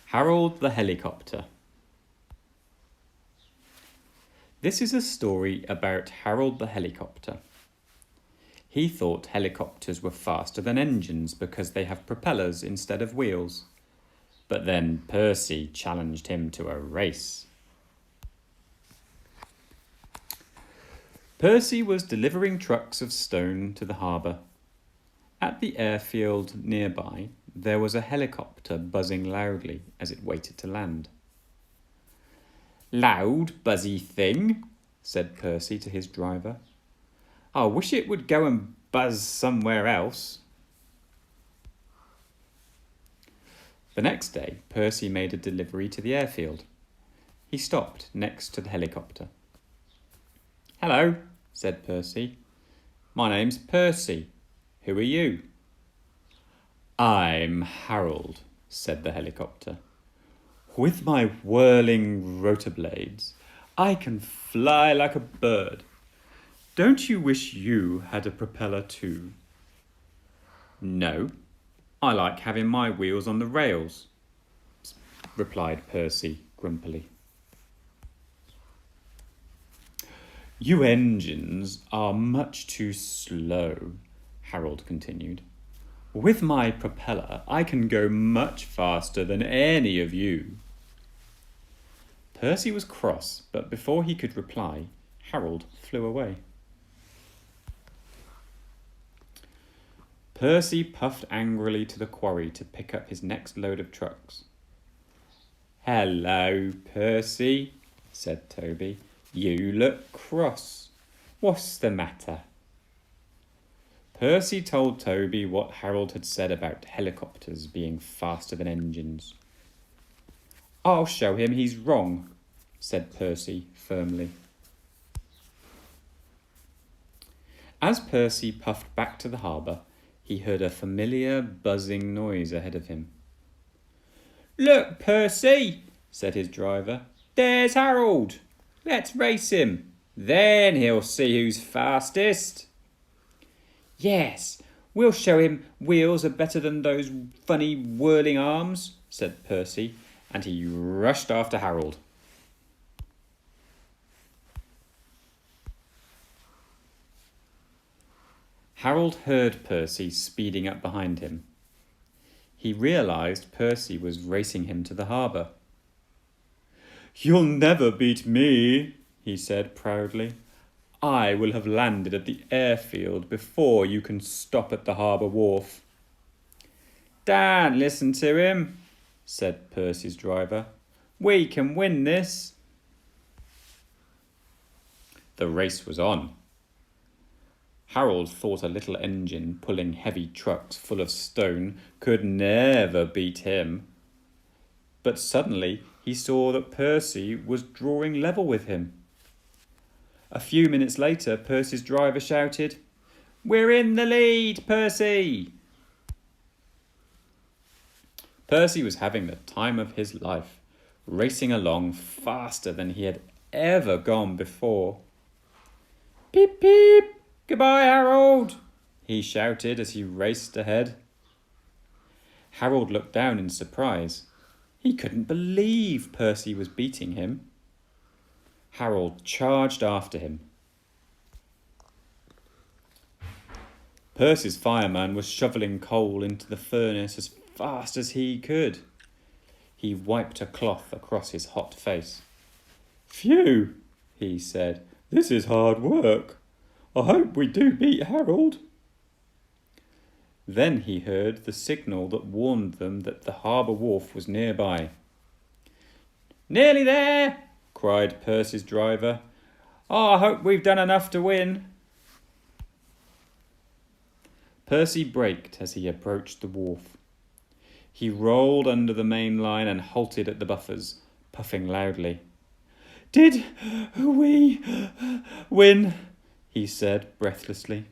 Harold the Helicopter. This is a story about Harold the Helicopter. He thought helicopters were faster than engines because they have propellers instead of wheels. But then Percy challenged him to a race. Percy was delivering trucks of stone to the harbour. At the airfield nearby, there was a helicopter buzzing loudly as it waited to land. "Loud, buzzy thing," said Percy to his driver. "I wish it would go and buzz somewhere else." The next day, Percy made a delivery to the airfield. He stopped next to the helicopter. "Hello," said Percy. "My name's Percy. Who are you?" "I'm Harold," said the helicopter. "With my whirling rotor blades, I can fly like a bird. Don't you wish you had a propeller too?" "No, I like having my wheels on the rails," replied Percy grumpily. "You engines are much too slow," Harold continued. "With my propeller, I can go much faster than any of you." Percy was cross, but before he could reply, Harold flew away. Percy puffed angrily to the quarry to pick up his next load of trucks. "Hello, Percy," said Toby. "You look cross. What's the matter?" Percy told Toby what Harold had said about helicopters being faster than engines. "I'll show him he's wrong," said Percy firmly. As Percy puffed back to the harbour, he heard a familiar buzzing noise ahead of him. "Look, Percy," said his driver. "There's Harold. Let's race him. Then he'll see who's fastest." "Yes, we'll show him wheels are better than those funny whirling arms," said Percy, and he rushed after Harold. Harold heard Percy speeding up behind him. He realised Percy was racing him to the harbour. "You'll never beat me," he said proudly. "I will have landed at the airfield before you can stop at the harbour wharf." "Don't listen to him," said Percy's driver. "We can win this." The race was on. Harold thought a little engine pulling heavy trucks full of stone could never beat him. But suddenly he saw that Percy was drawing level with him. A few minutes later, Percy's driver shouted, "We're in the lead, Percy!" Percy was having the time of his life, racing along faster than he had ever gone before. "Peep, peep! Goodbye, Harold!" he shouted as he raced ahead. Harold looked down in surprise. He couldn't believe Percy was beating him. Harold charged after him. Percy's fireman was shoveling coal into the furnace as fast as he could. He wiped a cloth across his hot face. "Phew," he said. "This is hard work. I hope we do beat Harold." Then he heard the signal that warned them that the harbour wharf was nearby. "Nearly there," cried Percy's driver. "Oh, I hope we've done enough to win." Percy braked as he approached the wharf. He rolled under the main line and halted at the buffers, puffing loudly. "Did we win?" he said breathlessly.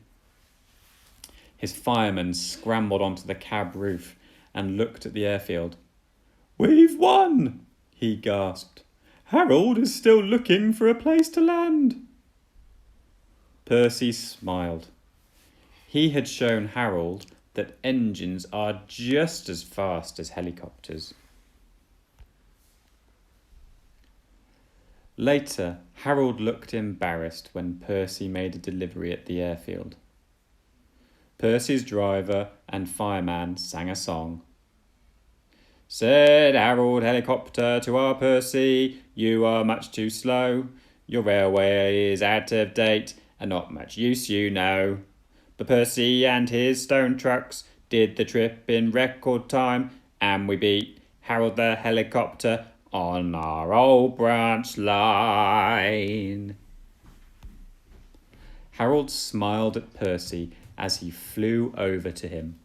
His fireman scrambled onto the cab roof and looked at the airfield. "We've won!" he gasped. "Harold is still looking for a place to land." Percy smiled. He had shown Harold that engines are just as fast as helicopters. Later, Harold looked embarrassed when Percy made a delivery at the airfield. Percy's driver and fireman sang a song. Said Harold Helicopter to our Percy, you are much too slow. Your railway is out of date and not much use, you know. But Percy and his stone trucks did the trip in record time, and we beat Harold the Helicopter on our old branch line. Harold smiled at Percy as he flew over to him.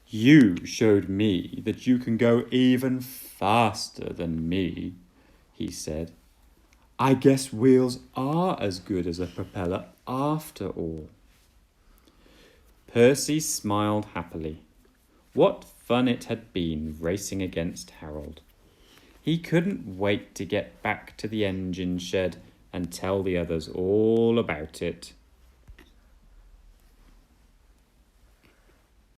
You showed me that you can go even faster than me, he said. I guess wheels are as good as a propeller after all. Percy smiled happily. What fun it had been racing against Harold. He couldn't wait to get back to the engine shed and tell the others all about it.